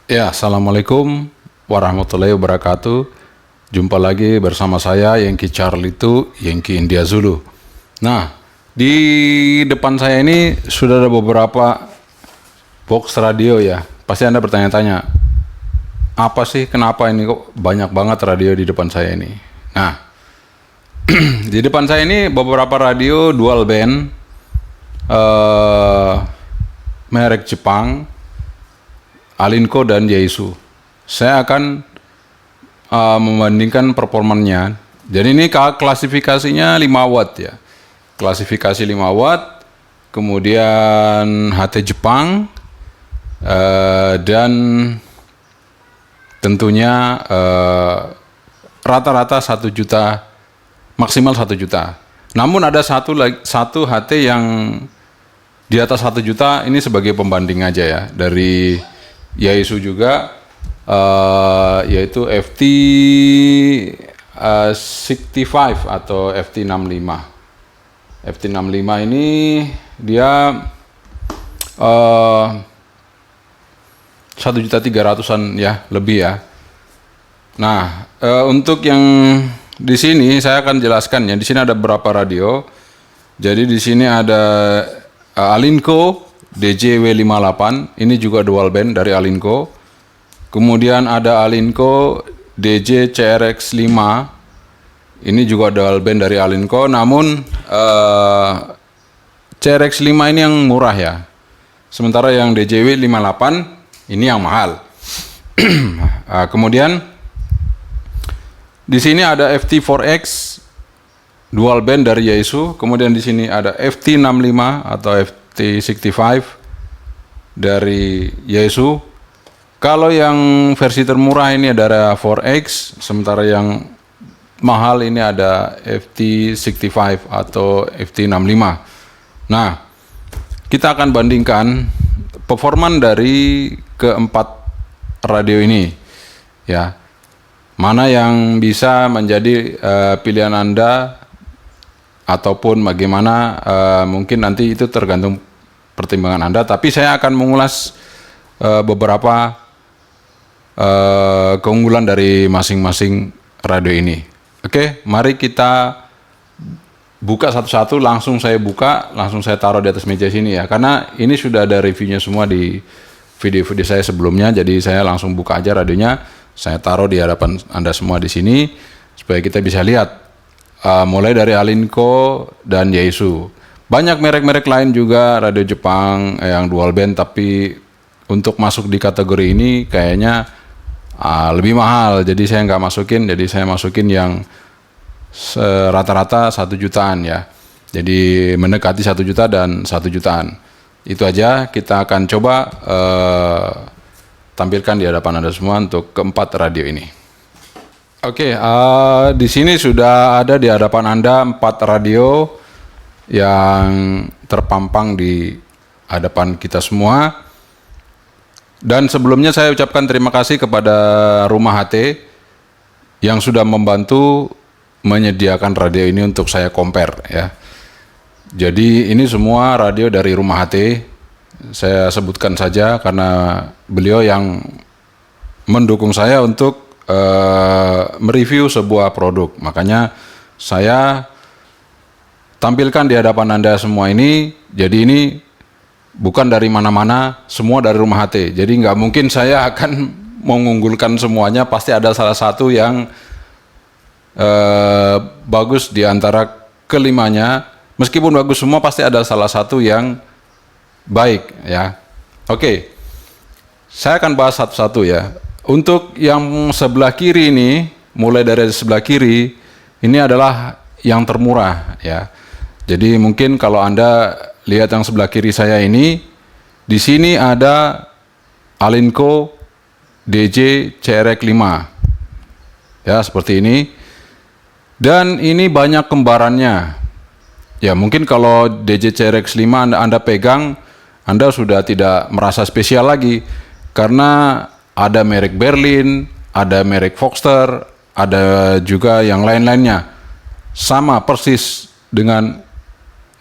Ya, assalamualaikum warahmatullahi wabarakatuh. Jumpa lagi bersama saya Yengki Charlie itu Yengki India Zulu. Nah, di depan saya ini sudah ada beberapa box radio ya. Pasti Anda bertanya-tanya, apa sih kenapa ini kok banyak banget radio di depan saya ini? Nah, di depan saya ini beberapa radio dual band merek Jepang, Alinco dan Yaesu. Saya akan membandingkan performanya. Jadi ini klasifikasinya 5 watt ya. Klasifikasi 5 watt, kemudian HT Jepang, dan tentunya rata-rata 1 juta, maksimal 1 juta. Namun ada satu HT yang di atas 1 juta, ini sebagai pembanding aja ya, dari Yaesu juga, yaitu FT 65 atau FT 65. FT 65 ini dia 1.300.000-an ya, lebih ya. Nah, untuk yang di sini saya akan jelaskan ya. Di sini ada beberapa radio. Jadi di sini ada Alinco DJW58, ini juga dual band dari Alinco. Kemudian ada Alinco DJ CRX5, ini juga dual band dari Alinco. Namun CRX5 ini yang murah ya, sementara yang DJW58 ini yang mahal. Kemudian di sini ada FT4X dual band dari Yaesu. Kemudian di sini ada FT65 atau FT65 dari Yaesu. Kalau yang versi termurah ini ada 4X, sementara yang mahal ini ada FT65 atau FT65. Nah, kita akan bandingkan performan dari keempat radio ini ya. Mana yang bisa menjadi pilihan Anda, ataupun bagaimana, mungkin nanti itu tergantung pertimbangan Anda, tapi saya akan mengulas beberapa keunggulan dari masing-masing radio ini. Oke, mari kita buka satu-satu. Langsung saya taruh di atas meja sini ya, karena ini sudah ada reviewnya semua di video-video saya sebelumnya. Jadi saya langsung buka aja radionya, saya taruh di hadapan Anda semua di sini supaya kita bisa lihat. Mulai dari Alinco dan Yaesu. Banyak merek-merek lain juga radio Jepang yang dual band, tapi untuk masuk di kategori ini kayaknya lebih mahal. Jadi saya nggak masukin. Jadi saya masukin yang rata-rata 1 jutaan ya. Jadi mendekati 1 juta dan 1 jutaan. Itu aja. Kita akan coba tampilkan di hadapan Anda semua untuk keempat radio ini. Oke, di sini sudah ada di hadapan Anda 4 radio yang terpampang di hadapan kita semua. Dan sebelumnya saya ucapkan terima kasih kepada Rumah HT yang sudah membantu menyediakan radio ini untuk saya compare ya. Jadi ini semua radio dari Rumah HT. Saya sebutkan saja karena beliau yang mendukung saya untuk mereview sebuah produk. Makanya saya tampilkan di hadapan Anda semua ini. Jadi ini bukan dari mana-mana, semua dari Rumah HT. Jadi nggak mungkin saya akan mengunggulkan semuanya. Pasti ada salah satu yang bagus di antara kelimanya. Meskipun bagus semua, pasti ada salah satu yang baik ya. Oke, saya akan bahas satu-satu ya. Untuk yang sebelah kiri ini, mulai dari sebelah kiri, ini adalah yang termurah ya. Jadi mungkin kalau Anda lihat yang sebelah kiri saya ini, di sini ada Alinco DJ CRX5 ya, seperti ini. Dan ini banyak kembarannya ya. Mungkin kalau DJ CRX5 Anda pegang, Anda sudah tidak merasa spesial lagi, karena ada merek Berlin, ada merek Foxter, ada juga yang lain-lainnya. Sama persis dengan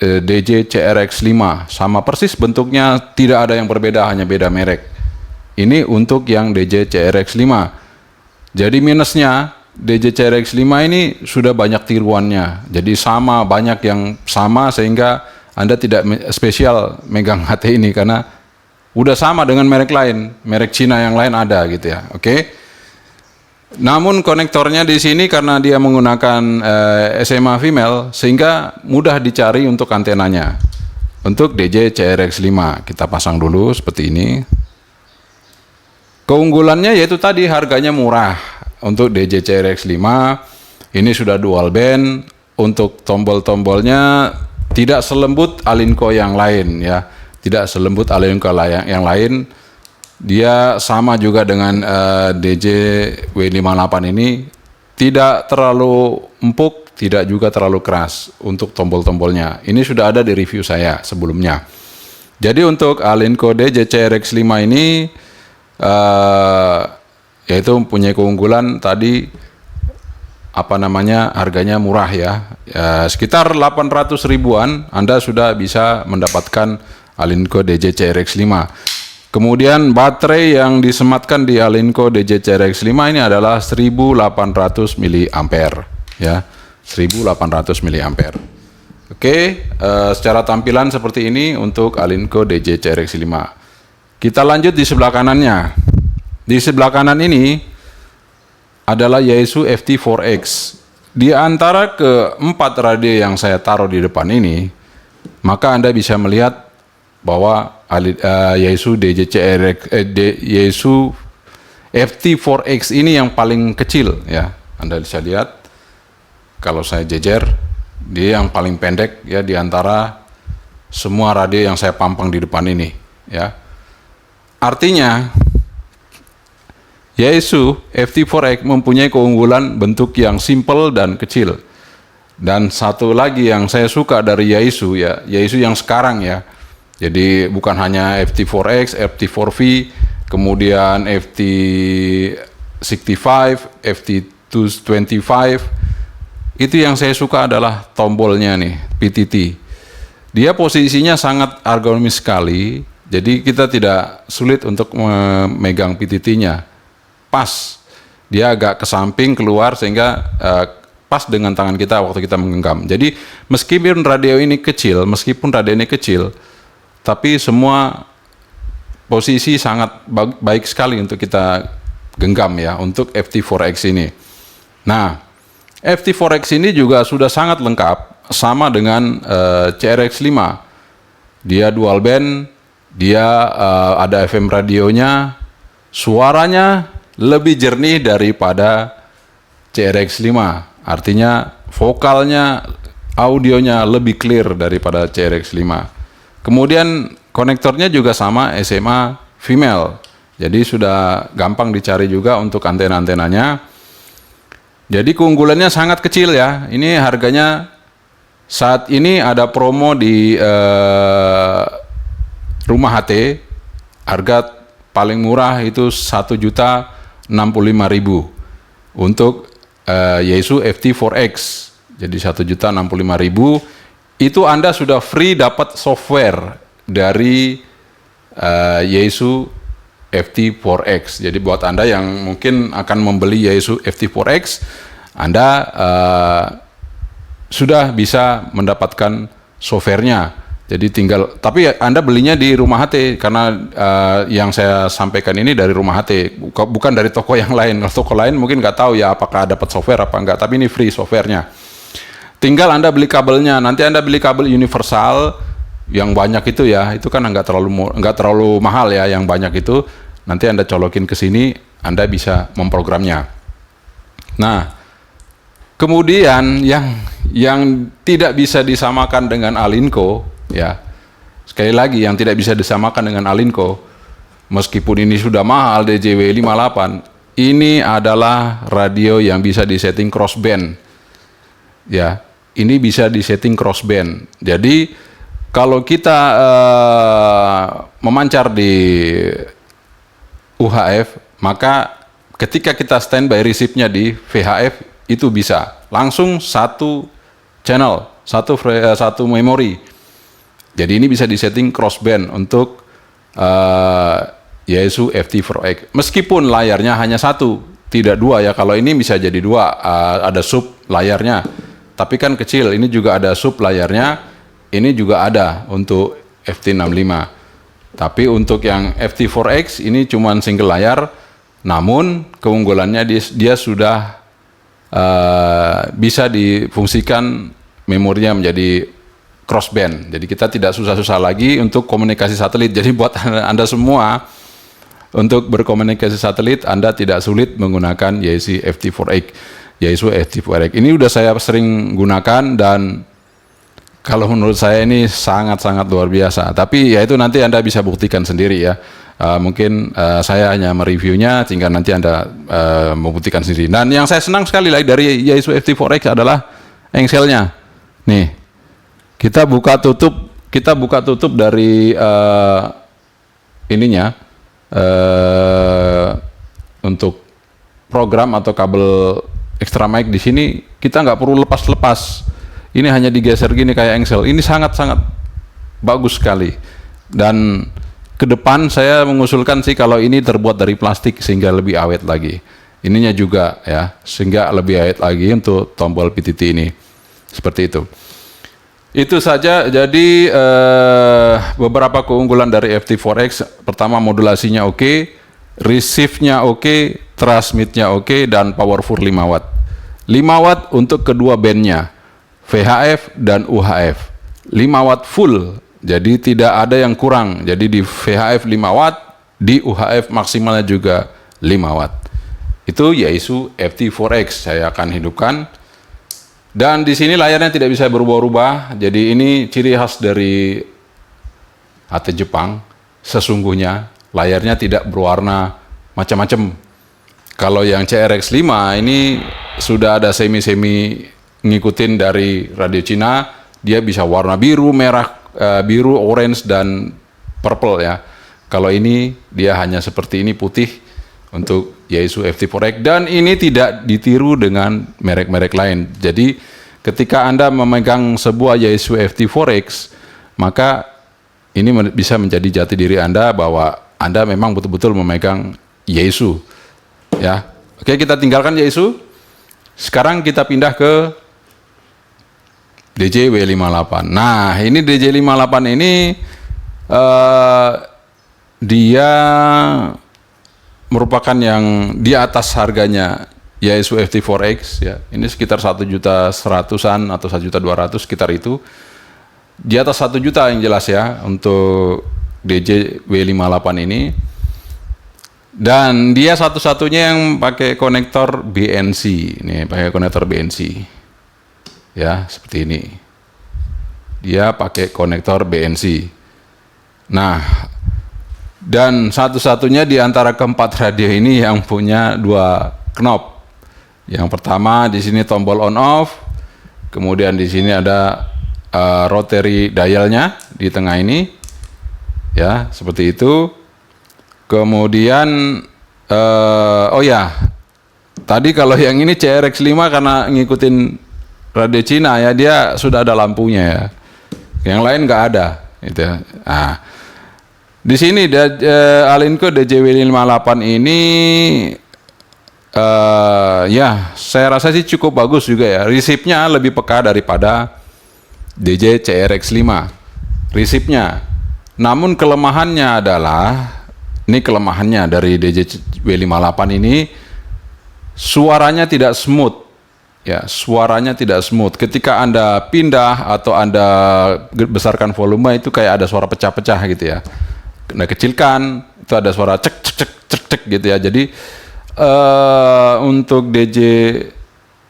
DJ CRX5, sama persis bentuknya, tidak ada yang berbeda, hanya beda merek. Ini untuk yang DJ-CRX5. Jadi minusnya DJ-CRX5 ini sudah banyak tiruannya. Jadi sama, banyak yang sama sehingga Anda tidak spesial megang HT ini karena udah sama dengan merek lain, merek Cina yang lain ada gitu ya. Oke. Namun konektornya di sini karena dia menggunakan SMA female sehingga mudah dicari untuk antenanya. Untuk DJ-CRX5 kita pasang dulu seperti ini. Keunggulannya yaitu tadi harganya murah. Untuk DJ-CRX5 ini sudah dual band. Untuk tombol-tombolnya tidak selembut Alinco yang lain ya. Tidak selembut Alinco yang lain. Dia sama juga dengan DJ-W58 ini. Tidak terlalu empuk, tidak juga terlalu keras untuk tombol-tombolnya. Ini sudah ada di review saya sebelumnya. Jadi untuk Alinco DJ-CRX5 ini yaitu mempunyai keunggulan tadi harganya murah ya, sekitar 800 ribuan Anda sudah bisa mendapatkan Alinco DJ-CRX5. Kemudian baterai yang disematkan di Alinco DJ-CRX5 ini adalah 1800 mAh ya, 1800 mAh. Oke, secara tampilan seperti ini untuk Alinco DJ-CRX5. Kita lanjut di sebelah kanannya. Di sebelah kanan ini adalah Yaesu FT4X. Di antara keempat radio yang saya taruh di depan ini, maka Anda bisa melihat bahwa Yaesu Yaesu FT4X ini yang paling kecil ya. Anda bisa lihat kalau saya jejer, dia yang paling pendek ya di antara semua radio yang saya pampang di depan ini ya. Artinya, Yaesu FT4X mempunyai keunggulan bentuk yang simple dan kecil. Dan satu lagi yang saya suka dari Yaesu ya, Yaesu yang sekarang ya. Jadi bukan hanya FT4X, FT4V, kemudian FT65, FT225. Itu yang saya suka adalah tombolnya nih, PTT. Dia posisinya sangat ergonomis sekali. Jadi kita tidak sulit untuk memegang PTT-nya. Pas. Dia agak ke samping keluar sehingga pas dengan tangan kita waktu kita menggenggam. Jadi meskipun radio ini kecil, tapi semua posisi sangat baik sekali untuk kita genggam ya untuk FT4X ini. Nah, FT4X ini juga sudah sangat lengkap sama dengan CRX5. Dia dual band. Dia ada FM radionya, suaranya lebih jernih daripada CRX5. Artinya vokalnya, audionya lebih clear daripada CRX5. Kemudian konektornya juga sama SMA female. Jadi sudah gampang dicari juga untuk antena-antenanya. Jadi keunggulannya sangat kecil ya. Ini harganya saat ini ada promo di Rumah HT, harga paling murah itu 1.065.000 untuk Yaesu FT4X. Jadi 1.065.000 itu Anda sudah free dapat software dari Yaesu FT4X. Jadi buat Anda yang mungkin akan membeli Yaesu FT4X, Anda sudah bisa mendapatkan softwarenya. Jadi tapi Anda belinya di Rumah HT karena yang saya sampaikan ini dari Rumah HT, bukan dari toko yang lain. Kalau toko lain mungkin nggak tahu ya apakah dapat software apa enggak, tapi ini free softwarenya. Tinggal Anda beli kabelnya. Nanti Anda beli kabel universal yang banyak itu ya, itu kan nggak terlalu mahal ya, yang banyak itu. Nanti Anda colokin ke sini, Anda bisa memprogramnya. Nah, kemudian yang tidak bisa disamakan dengan Alinco ya, sekali lagi yang tidak bisa disamakan dengan Alinco, meskipun ini sudah mahal DJ-W58, ini adalah radio yang bisa disetting crossband ya. Ini bisa disetting crossband. Jadi kalau kita memancar di UHF, maka ketika kita standby receive-nya di VHF itu bisa langsung satu channel, satu memori. Jadi ini bisa disetting crossband untuk Yaesu FT4X. Meskipun layarnya hanya satu, tidak dua ya. Kalau ini bisa jadi dua, ada sub layarnya. Tapi kan kecil, ini juga ada sub layarnya. Ini juga ada untuk FT65. Tapi untuk yang FT4X ini cuma single layar. Namun keunggulannya dia sudah bisa difungsikan memorinya menjadi crossband. Jadi kita tidak susah-susah lagi untuk komunikasi satelit. Jadi buat Anda semua, untuk berkomunikasi satelit, Anda tidak sulit menggunakan Yaesu FT4X. Yaesu FT4X. Ini udah saya sering gunakan dan kalau menurut saya ini sangat-sangat luar biasa. Tapi ya itu nanti Anda bisa buktikan sendiri ya. Mungkin saya hanya mereviewnya, sehingga nanti Anda membuktikan sendiri. Dan yang saya senang sekali lagi dari Yaesu FT4X adalah engselnya. Nih, kita buka tutup dari ininya. Untuk program atau kabel extra mic di sini kita nggak perlu lepas-lepas. Ini hanya digeser gini kayak engsel. Ini sangat-sangat bagus sekali. Dan ke depan saya mengusulkan sih kalau ini terbuat dari plastik sehingga lebih awet lagi. Ininya juga ya, sehingga lebih awet lagi untuk tombol PTT ini. Seperti itu. Itu saja. Jadi beberapa keunggulan dari FT4X. Pertama, modulasinya oke, receive-nya oke, transmit-nya oke, dan powerful 5 watt. 5 watt untuk kedua bandnya, VHF dan UHF. 5 watt full, jadi tidak ada yang kurang. Jadi di VHF 5 watt, di UHF maksimalnya juga 5 watt. Itu Yaesu FT4X saya akan hidupkan. Dan di sini layarnya tidak bisa berubah-ubah. Jadi ini ciri khas dari HT Jepang. Sesungguhnya layarnya tidak berwarna macam-macam. Kalau yang CRX5 ini sudah ada semi-semi ngikutin dari radio Cina. Dia bisa warna biru, merah, biru, orange, dan purple ya. Kalau ini dia hanya seperti ini, putih untuk Yaesu FT4X, dan ini tidak ditiru dengan merek-merek lain. Jadi ketika Anda memegang sebuah Yaesu FT4X, maka ini bisa menjadi jati diri Anda bahwa Anda memang betul-betul memegang Yaesu. Ya. Oke, kita tinggalkan Yaesu. Sekarang kita pindah ke DJ-W58. Nah, ini DJ-58 ini dia merupakan yang di atas harganya Yaesu FT4X ya. Ini sekitar 1.100.000-an atau 1.200.000 sekitar itu. Di atas 1 juta yang jelas ya untuk DJ-W58 ini. Dan dia satu-satunya yang pakai konektor BNC. Nih, pakai konektor BNC. Ya, seperti ini. Dia pakai konektor BNC. Nah, dan satu-satunya di antara keempat radio ini yang punya 2 knob. Yang pertama di sini tombol on off, kemudian di sini ada rotary dialnya di tengah ini, ya seperti itu. Kemudian oh ya, tadi kalau yang ini CRX5 karena ngikutin radio Cina ya, dia sudah ada lampunya ya. Yang lain nggak ada, gitu. Nah, di sini Alinco DJ-W58 ini ya saya rasa sih cukup bagus juga ya. Receive-nya lebih peka daripada DJ CRX5 receive-nya. Namun kelemahannya adalah, ini kelemahannya dari DJ-W58 ini, suaranya tidak smooth. Ya, suaranya tidak smooth. Ketika Anda pindah atau Anda besarkan volume itu kayak ada suara pecah-pecah gitu ya. Nah, kecilkan itu ada suara cek cek cek cek cek gitu ya. Jadi untuk DJ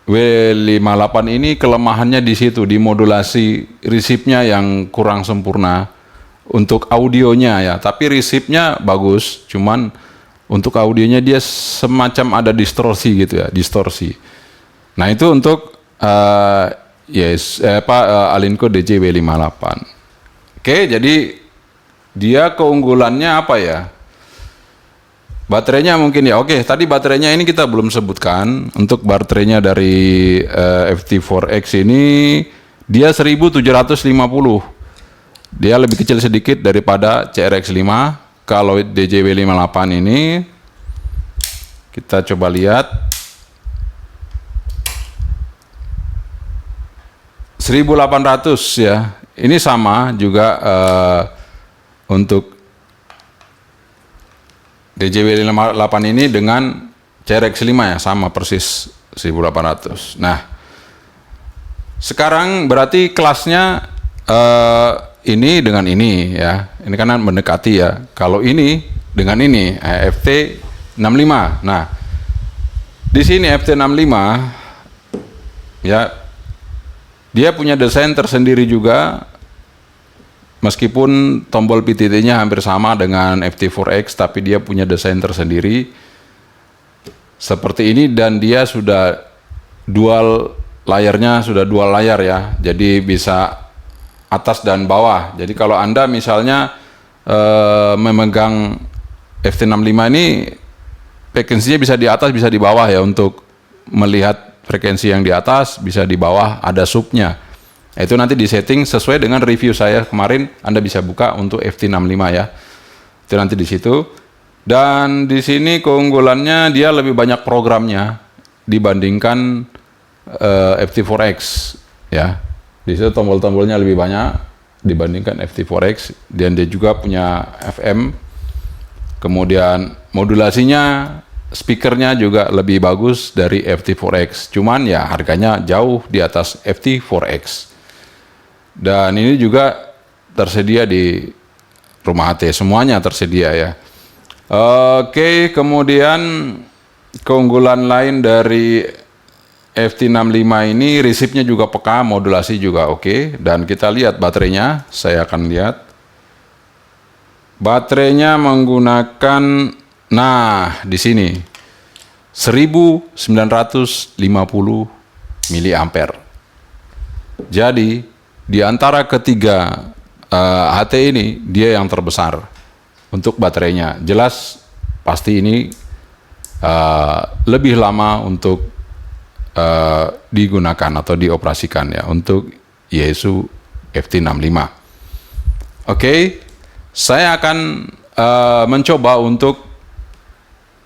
W58 ini kelemahannya di situ, di modulasi receive-nya yang kurang sempurna untuk audionya ya. Tapi receive-nya bagus, cuman untuk audionya dia semacam ada distorsi gitu ya, distorsi. Nah, itu untuk Alinco DJ-W58. Oke, jadi dia keunggulannya apa ya? Baterainya mungkin ya. Oke, tadi baterainya ini kita belum sebutkan. Untuk baterainya dari FT4X ini dia 1750. Dia lebih kecil sedikit daripada CRX5. kalau DJW58 ini kita coba lihat 1800 ya. Ini sama juga untuk DJW58 ini dengan CRX 5 ya, sama persis 1800. Nah, sekarang berarti kelasnya ini dengan ini ya. Ini kan mendekati ya. Kalau ini dengan ini FT65. Nah, di sini FT65 ya, dia punya desain tersendiri juga. Meskipun tombol PTT-nya hampir sama dengan FT4X, tapi dia punya desain tersendiri seperti ini, dan dia sudah dual layarnya, sudah dual layar ya, jadi bisa atas dan bawah. Jadi kalau Anda misalnya memegang FT65 ini, frekuensinya bisa di atas bisa di bawah ya, untuk melihat frekuensi yang di atas, bisa di bawah, ada subnya. Itu nanti di setting sesuai dengan review saya kemarin. Anda bisa buka untuk FT65 ya. Itu nanti di situ. Dan di sini keunggulannya dia lebih banyak programnya dibandingkan FT4X ya. Di situ tombol-tombolnya lebih banyak dibandingkan FT4X, dan dia juga punya FM. Kemudian modulasinya, speakernya juga lebih bagus dari FT4X. Cuman ya harganya jauh di atas FT4X. Dan ini juga tersedia di rumah HT, semuanya tersedia ya. Oke, kemudian keunggulan lain dari FT65 ini, resipnya juga peka, modulasi juga oke. Dan kita lihat baterainya, saya akan lihat. Baterainya menggunakan, nah di sini 1950 mAh. Jadi di antara ketiga HT ini, dia yang terbesar untuk baterainya. Jelas pasti ini lebih lama untuk digunakan atau dioperasikan ya, untuk Yaesu FT65. Oke, saya akan mencoba untuk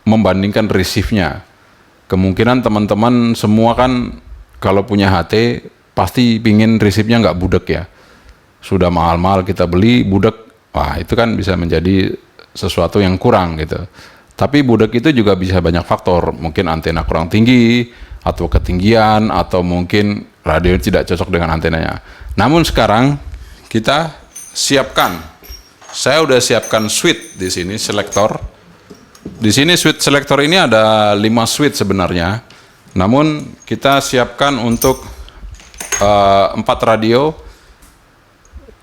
membandingkan resipnya. Kemungkinan teman-teman semua kan kalau punya HT pasti pingin resipnya nggak budek ya. Sudah mahal-mahal kita beli, budek, wah itu kan bisa menjadi sesuatu yang kurang gitu. Tapi budek itu juga bisa banyak faktor, mungkin antena kurang tinggi, atau ketinggian, atau mungkin radio tidak cocok dengan antenanya. Namun sekarang kita siapkan, saya udah siapkan switch di sini, selektor. Di sini switch selektor ini ada 5 switch sebenarnya. Namun kita siapkan untuk 4 radio.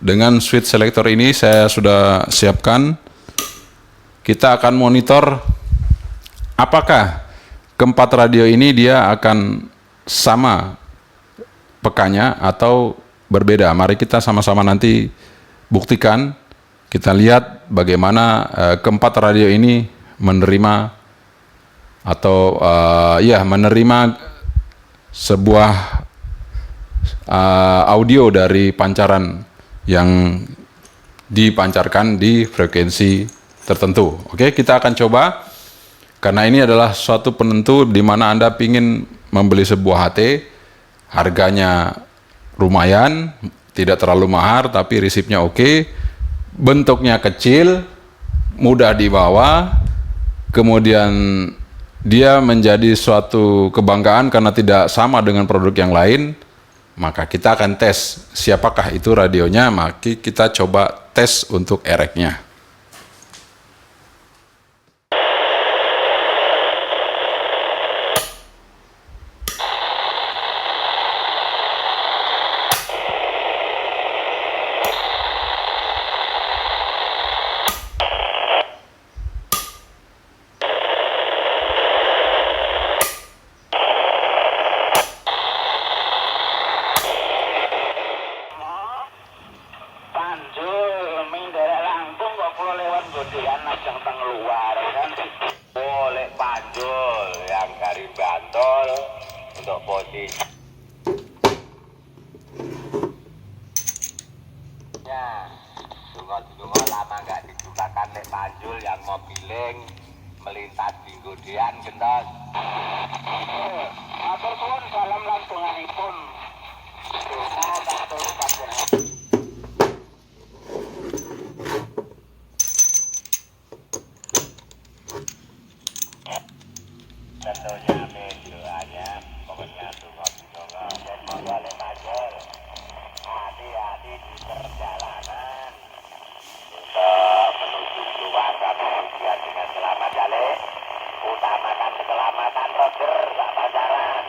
Dengan switch selektor ini saya sudah siapkan. Kita akan monitor apakah keempat radio ini dia akan sama pekanya atau berbeda. Mari kita sama-sama nanti buktikan. Kita lihat bagaimana keempat radio ini menerima atau menerima sebuah audio dari pancaran yang dipancarkan di frekuensi tertentu. Oke, kita akan coba, karena ini adalah suatu penentu di mana Anda ingin membeli sebuah HT, harganya lumayan, tidak terlalu mahal, tapi resipnya oke, bentuknya kecil, mudah dibawa, kemudian dia menjadi suatu kebanggaan karena tidak sama dengan produk yang lain. Maka kita akan tes siapakah itu radionya. Maka kita coba tes untuk erek-nya. Dungo lama nggak dibukakan lek panjul yang mau piling melintas minggu dian gentos. Atur suwun dalam langsunganipun. Dungo katur panjenengan. Tentunya amin doanya pokoknya Dungo dan monggo lek panjul. Hati-hati di perjalanan untuk menuju keluarga kemudian dengan selamat ya Le. Utamakan keselamatan Roger Pak pacaran.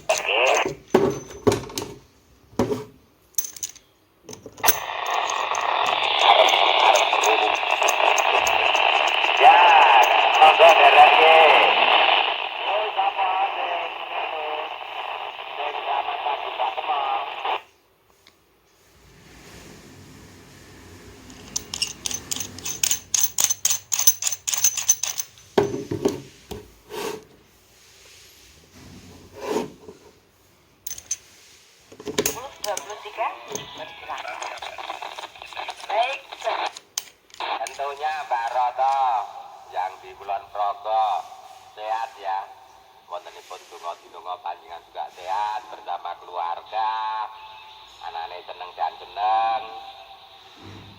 Oke. Ya, monggo dereke. Baik, tentunya Mbak Roto yang di Kulon Progo sehat ya. Wontenipun donga panjenengan juga sehat bersama keluarga. Anane seneng dan seneng.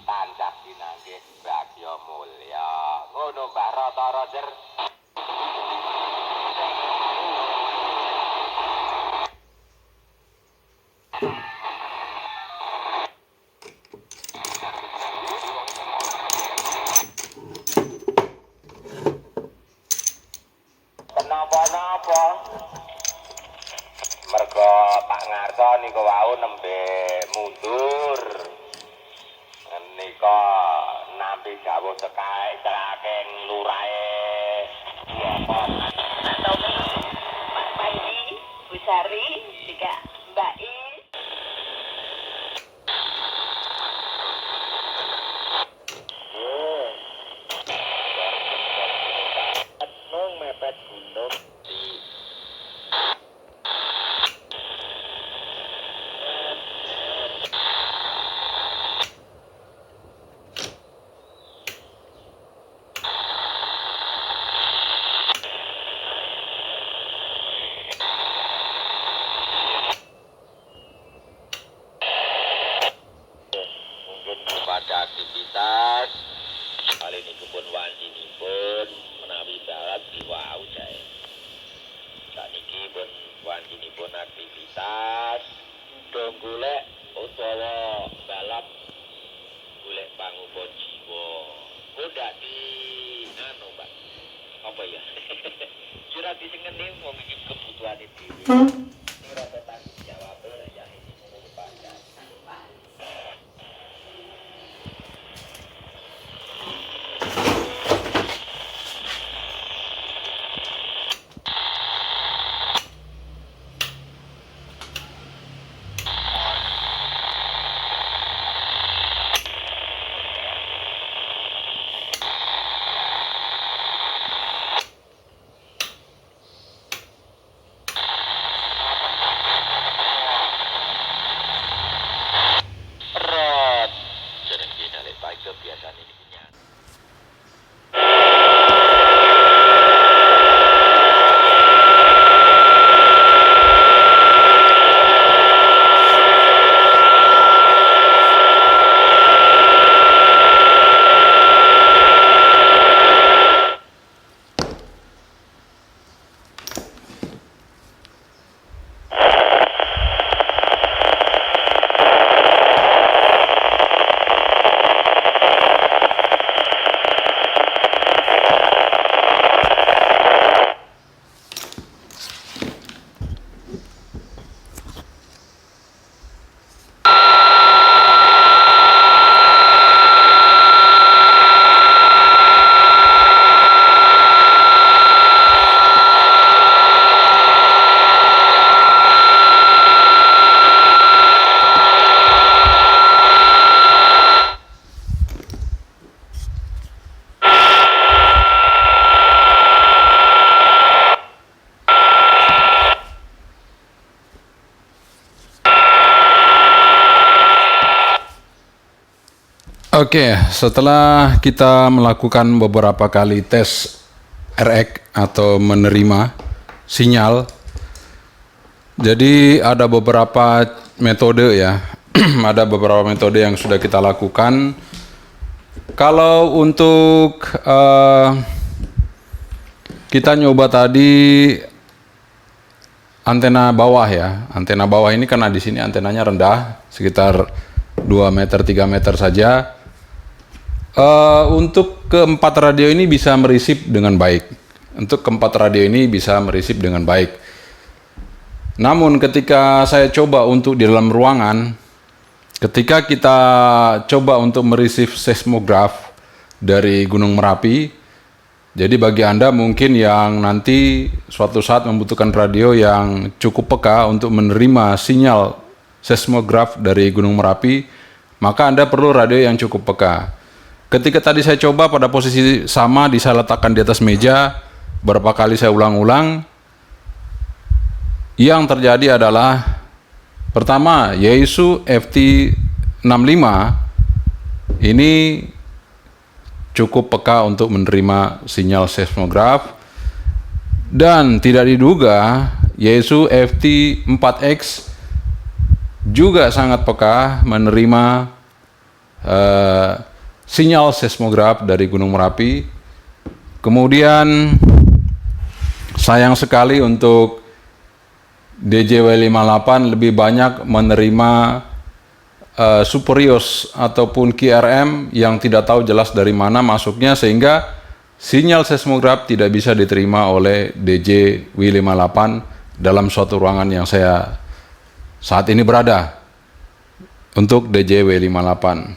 Tancap dinanggih bagya mulya. Ngono Mbak Roto Roger. Kenapa-napa? Mergo Pak Ngarso niku wau nembe mundur. Nika nampi dawuh saking lurahe atau Pak Panji, Bu Sari, juga Mbak Is. Gunung mepet gunung di mungkin pada aktivitas kali ini kebun wancinipun menawi barat diwau jae. Saniki pun wancinipun aktivitas dong golek utawa balap golek pangupa jiwa. Udah di anu Mbak. Apa ya? Surat disengeni wong iki kebutuhan iki. Ora tanggung jawab ya ini menurut Pak. Oke, setelah kita melakukan beberapa kali tes RX atau menerima sinyal, jadi ada beberapa metode ya, ada beberapa metode yang sudah kita lakukan. Kalau untuk kita nyoba tadi antena bawah ya, antena bawah ini karena di sini antenanya rendah, sekitar 2 meter 3 meter saja. Untuk keempat radio ini bisa merisip dengan baik. Untuk keempat radio ini bisa merisip dengan baik. Namun ketika saya coba untuk di dalam ruangan, ketika kita coba untuk merisip seismograf dari Gunung Merapi, jadi bagi Anda mungkin yang nanti suatu saat membutuhkan radio yang cukup peka untuk menerima sinyal seismograf dari Gunung Merapi, maka Anda perlu radio yang cukup peka. Ketika tadi saya coba pada posisi sama, saya letakkan di atas meja, berapa kali saya ulang-ulang, yang terjadi adalah pertama, Yaesu FT65 ini cukup peka untuk menerima sinyal seismograf, dan tidak diduga Yaesu FT4X juga sangat peka menerima sinyal seismograf dari Gunung Merapi. Kemudian sayang sekali untuk DJW58 lebih banyak menerima Superios ataupun QRM yang tidak tahu jelas dari mana masuknya, sehingga sinyal seismograf tidak bisa diterima oleh DJW58 dalam suatu ruangan yang saya saat ini berada untuk DJW58.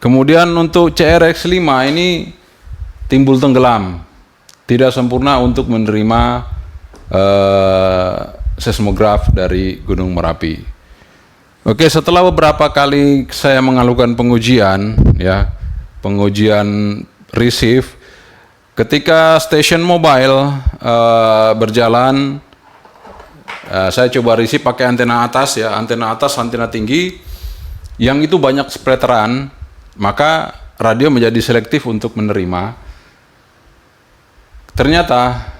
Kemudian untuk CRX5 ini timbul tenggelam, tidak sempurna untuk menerima seismograf dari Gunung Merapi. Oke, setelah beberapa kali saya mengalukan pengujian, ya, pengujian receive, ketika station mobile berjalan, saya coba receive pakai antena atas ya, antena atas, antena tinggi, yang itu banyak splateran. Maka radio menjadi selektif untuk menerima. Ternyata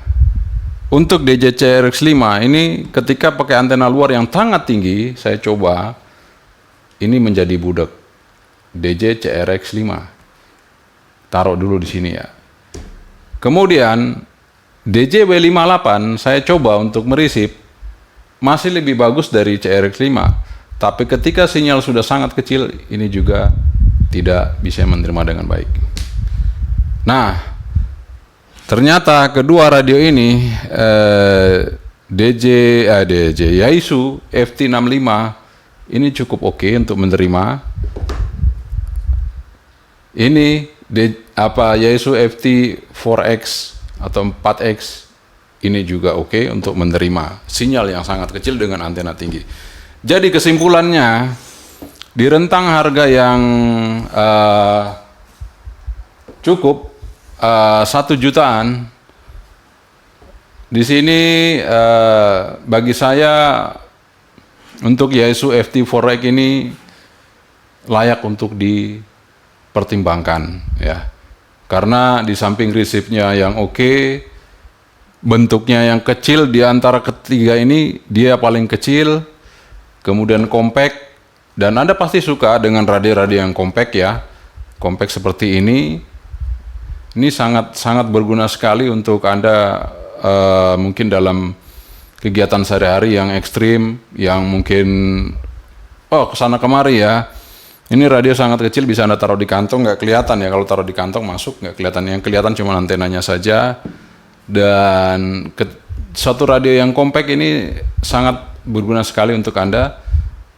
untuk DJCRX5 ini ketika pakai antena luar yang sangat tinggi, saya coba, ini menjadi budak. DJCRX5. Taruh dulu di sini ya. Kemudian DJW58 saya coba untuk merisip, masih lebih bagus dari CRX5. Tapi ketika sinyal sudah sangat kecil, ini juga tidak bisa menerima dengan baik. Nah, ternyata kedua radio ini Yaesu FT65 ini cukup oke untuk menerima. Ini Yaesu FT4X atau 4X ini juga oke untuk menerima sinyal yang sangat kecil dengan antena tinggi. Jadi kesimpulannya, di rentang harga yang cukup 1 jutaan, di sini bagi saya untuk Yaesu FT4X ini layak untuk dipertimbangkan ya, karena di samping resipnya yang oke, bentuknya yang kecil di antara ketiga ini dia paling kecil, kemudian compact. Dan Anda pasti suka dengan radio-radio yang compact ya, compact seperti ini. Ini sangat berguna sekali untuk Anda mungkin dalam kegiatan sehari-hari yang ekstrim, yang mungkin kesana kemari ya. Ini radio sangat kecil, bisa Anda taruh di kantong, nggak kelihatan ya, kalau taruh di kantong masuk nggak kelihatan, yang kelihatan cuma antenanya saja. Dan suatu radio yang compact ini sangat berguna sekali untuk Anda.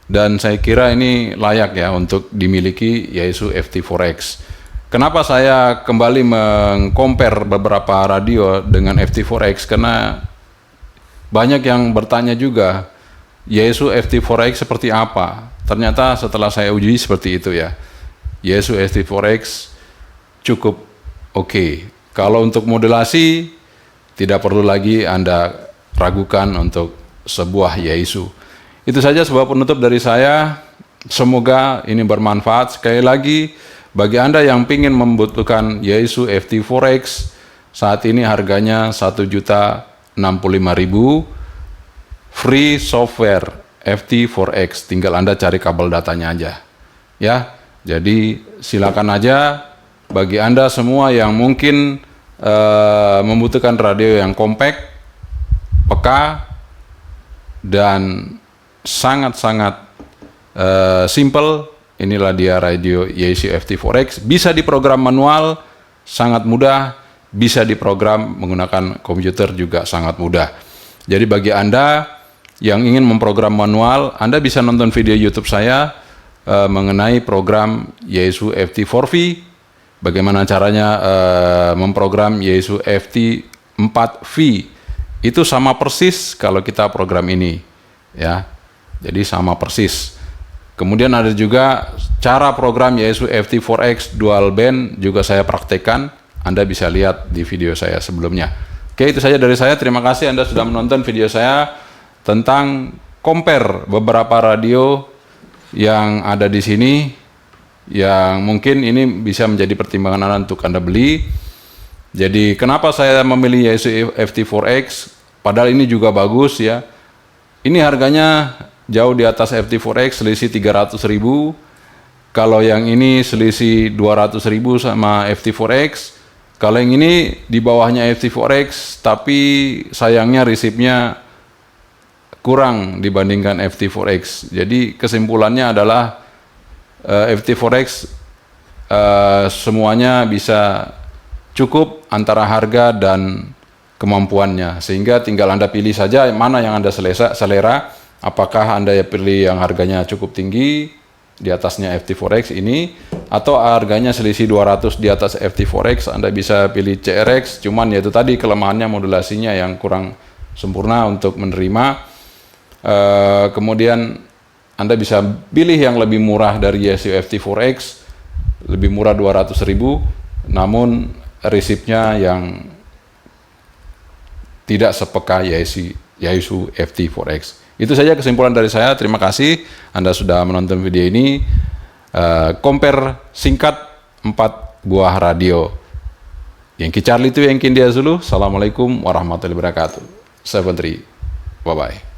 Dan saya kira ini layak ya untuk dimiliki Yaesu FT4X. Kenapa saya kembali meng-compare beberapa radio dengan FT4X? Karena banyak yang bertanya juga, Yaesu FT4X seperti apa? Ternyata setelah saya uji seperti itu ya. Yaesu FT4X cukup oke. Kalau untuk modulasi, tidak perlu lagi Anda ragukan untuk sebuah Yaesu. Itu saja sebuah penutup dari saya. Semoga ini bermanfaat. Sekali lagi, Bagi Anda yang ingin membutuhkan Yaesu FT Forex, saat ini harganya 1.065.000, free software FT Forex, tinggal Anda cari kabel datanya aja. Ya, jadi silakan aja bagi Anda semua yang mungkin membutuhkan radio yang compact, peka, dan sangat-sangat simple. Inilah dia radio Yaesu FT Forex. Bisa diprogram manual, sangat mudah. Bisa diprogram menggunakan komputer juga sangat mudah. Jadi bagi Anda yang ingin memprogram manual, Anda bisa nonton video YouTube saya mengenai program Yaesu FT 4V. Bagaimana caranya memprogram Yaesu FT 4V. Itu sama persis kalau kita program ini, ya. Jadi sama persis. Kemudian ada juga cara program Yaesu FT Forex dual band juga saya praktekkan. Anda bisa lihat di video saya sebelumnya. Oke, itu saja dari saya. Terima kasih Anda sudah menonton video saya tentang compare beberapa radio yang ada di sini, yang mungkin ini bisa menjadi pertimbangan Anda untuk Anda beli. Jadi kenapa saya memilih Yaesu FT Forex? Padahal ini juga bagus, ya. Ini harganya jauh di atas FT Forex, selisih 300.000. Kalau yang ini selisih 200.000 sama FT Forex. Kalau yang ini di bawahnya FT Forex, tapi sayangnya resipnya kurang dibandingkan FT Forex. Jadi kesimpulannya adalah FT Forex semuanya bisa cukup antara harga dan kemampuannya, sehingga tinggal Anda pilih saja mana yang Anda selera. Apakah Anda pilih yang harganya cukup tinggi di atasnya FT Forex ini, atau harganya selisih 200 di atas FT Forex, Anda bisa pilih CRX. Cuman ya itu tadi kelemahannya, modulasinya yang kurang sempurna untuk menerima. Kemudian Anda bisa pilih yang lebih murah dari Yaesu FT Forex, lebih murah 200.000, namun resipnya yang tidak sepeka Yaesu FT Forex. Itu saja kesimpulan dari saya. Terima kasih Anda sudah menonton video ini. Compare singkat 4 buah radio. Yankee Charlie itu Yankee India Zulu. Assalamualaikum warahmatullahi wabarakatuh. 73. Bye-bye.